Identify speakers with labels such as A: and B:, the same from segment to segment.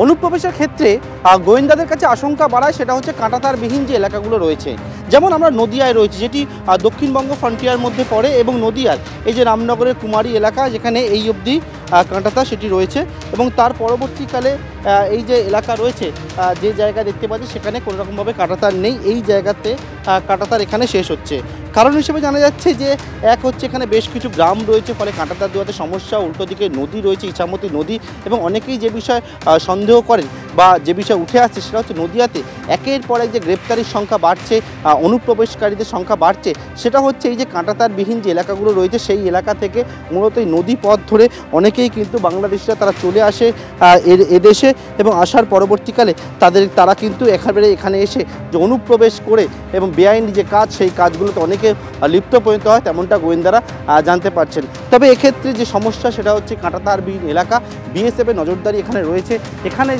A: অনুপ্রবেশের ক্ষেত্রে গোয়েন্দাদের কাছে আশঙ্কা বাড়ায় সেটা হচ্ছে কাঁটাতারবিহীন যে এলাকাগুলো রয়েছে। যেমন আমরা নদিয়ায় রয়েছে, যেটি দক্ষিণবঙ্গ ফ্রন্টিয়ার মধ্যে পড়ে, এবং নদিয়ার এই যে রামনগরের কুমারী এলাকা, যেখানে এই অবধি কাঁটাতার সেটি রয়েছে, এবং তার পরবর্তীকালে এই যে এলাকা রয়েছে, যে জায়গা দেখতে পাচ্ছি সেখানে কোনো রকমভাবে কাঁটাতার নেই। এই জায়গাতে কাঁটাতার এখানে শেষ হচ্ছে। কারণ হিসেবে জানা যাচ্ছে যে এক হচ্ছে এখানে বেশ কিছু গ্রাম রয়েছে, ফলে কাঁটাতার দেওয়াতে সমস্যা। উল্টো দিকে নদী রয়েছে, ইছামতি নদী, এবং অনেকেই যে বিষয়ে সন্দেহ করেন বা যে বিষয় উঠে আসছে সেটা হচ্ছে নদিয়াতে একের পর এক যে গ্রেপ্তারির সংখ্যা বাড়ছে, অনুপ্রবেশকারীদের সংখ্যা বাড়ছে, সেটা হচ্ছে এই যে কাঁটাতারবিহীন যে এলাকাগুলো রয়েছে সেই এলাকা থেকে মূলত এই নদী পথ ধরে অনেকেই কিন্তু বাংলাদেশিরা তারা চলে আসে এদেশে, এবং আসার পরবর্তীকালে তারা কিন্তু এখানে এসে যে অনুপ্রবেশ করে এবং বেআইনি যে কাজ সেই কাজগুলোতে অনেকে লিপ্ত পরিণত হয়, তেমনটা গোয়েন্দারা জানতে পারছেন। তবে এক্ষেত্রে যে সমস্যা সেটা হচ্ছে কাঁটাতারবিহীন এলাকা, বিএসএফের নজরদারি এখানে রয়েছে। এখানে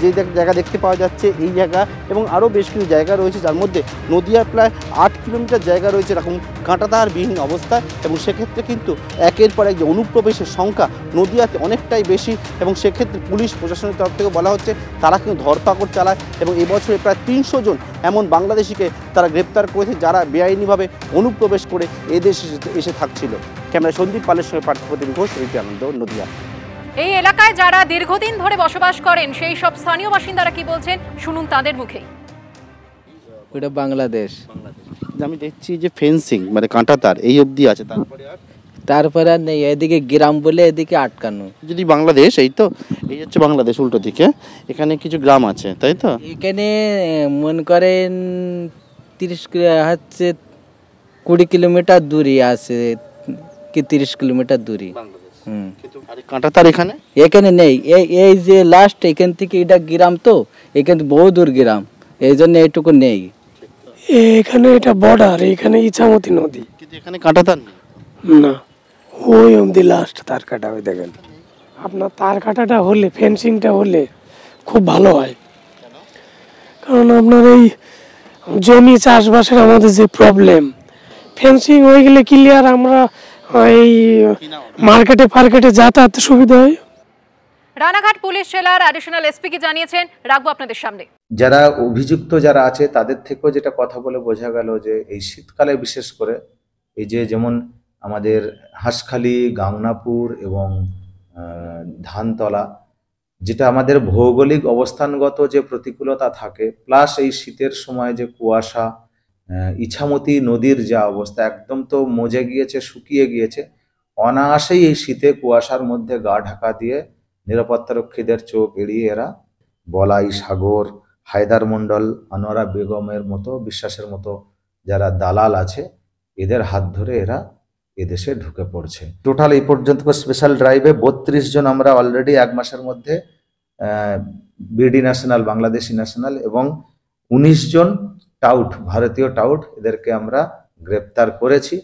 A: যে জায়গা দেখতে পাওয়া যাচ্ছে এই জায়গা এবং আরও বেশ কিছু জায়গা রয়েছে, যার মধ্যে নদিয়ার প্রায় 8 কিলোমিটার জায়গা রয়েছে এরকম কাঁটাতারবিহীন অবস্থায়, এবং সেক্ষেত্রে কিন্তু একের পর এক যে অনুপ্রবেশের সংখ্যা নদিয়াতে অনেকটাই বেশি, এবং সেক্ষেত্রে পুলিশ প্রশাসনের তরফ থেকে বলা হচ্ছে তারা কিন্তু ধরপাকড় চালায়, এবং এবছরে প্রায় 300 জন এমন বাংলাদেশিকে তারা গ্রেপ্তার করেছে যারা বেআইনিভাবে অনুপ্রবেশ করে এদেশে এসে থাকছিল। ক্যামেরা সন্দীপ পালের সঙ্গে পার্থপ্রতিম ঘোষ, এবিপি আনন্দ, নদিয়া।
B: এই এলাকায় যারা দীর্ঘদিন ধরে বসবাস করেন সেই সব স্থানীয় বাসিন্দারা কি বলছেন শুনুন তাদের মুখেই।
C: ওটা বাংলাদেশ।
A: আমি দেখছি যে ফেন্সিং মানে কাঁটাতার এই অবধি আছে,
C: তারপরে আর নেই, এদিকে গ্রাম বলে এদিকে আটকানো।
A: যদি বাংলাদেশ, এই তো এই হচ্ছে বাংলাদেশ, উল্টো দিকে এখানে কিছু গ্রাম আছে, তাই তো?
C: এখানে মনে করেন 20 কিলোমিটার দূরে আছে কি 30 কিলোমিটার দূরে।
A: কাঁটাতার এখানে
C: নেই। এই যে লাস্ট এখান থেকে এটা গ্রাম, তো এখান বহু দূর গ্রাম, এই জন্য এইটুকু নেই।
D: এখানে এটা বর্ডার, এখানে ইছামতি নদী,
A: কিন্তু এখানে কাঁটাতার
D: না, ওই অবধি লাস্ট তার কাটা। ওই দেখেন আপনার তার কাটাটা হলে, ফেন্সিংটা হলে খুব ভালো হয়, কারণ আপনার এই জমি চাষবাসের আমাদের যে প্রবলেম, ফেন্সিং হয়ে গেলে ক্লিয়ার আমরা এই মার্কেটে যাতায়াতে সুবিধা হয়।
B: রানাঘাট পুলিশ জেলার অ্যাডিশনাল এসপি কি জানিয়েছেন রাখবো আপনাদের সামনে।
E: যারা অভিযুক্ত যারা আছে তাদের থেকেও যেটা কথা বলে বোঝা গেল যে এই শীতকালে বিশেষ করে এই যে যেমন আমাদের হাঁসখালি, গাংনাপুর এবং ধানতলা, যেটা আমাদের ভৌগোলিক অবস্থানগত যে প্রতিকূলতা থাকে, প্লাস এই শীতের সময় যে কুয়াশা, ইছামতি নদীর যা অবস্থা একদম তো মজে গিয়েছে, শুকিয়ে গিয়েছে, অনায়াসেই এই শীতে কুয়াশার মধ্যে গা ঢাকা দিয়ে নিরাপত্তারক্ষীদের চোখ এড়িয়ে এরা বলাই সাগর, হায়দার মন্ডল, আনোয়ারা বেগমের মতো, বিশ্বাসের মতো যারা দালাল আছে এদের হাত ধরে এরা এদেশে ঢুকে পড়ছে। টোটাল এই পর্যন্ত স্পেশাল ড্রাইভে 32 জন আমরা অলরেডি 1 মাসের মধ্যে বিডি ন্যাশনাল, বাংলাদেশি ন্যাশনাল এবং 19 জন টাউট, ভারতীয় টাউট, এদেরকে আমরা গ্রেপ্তার করেছি।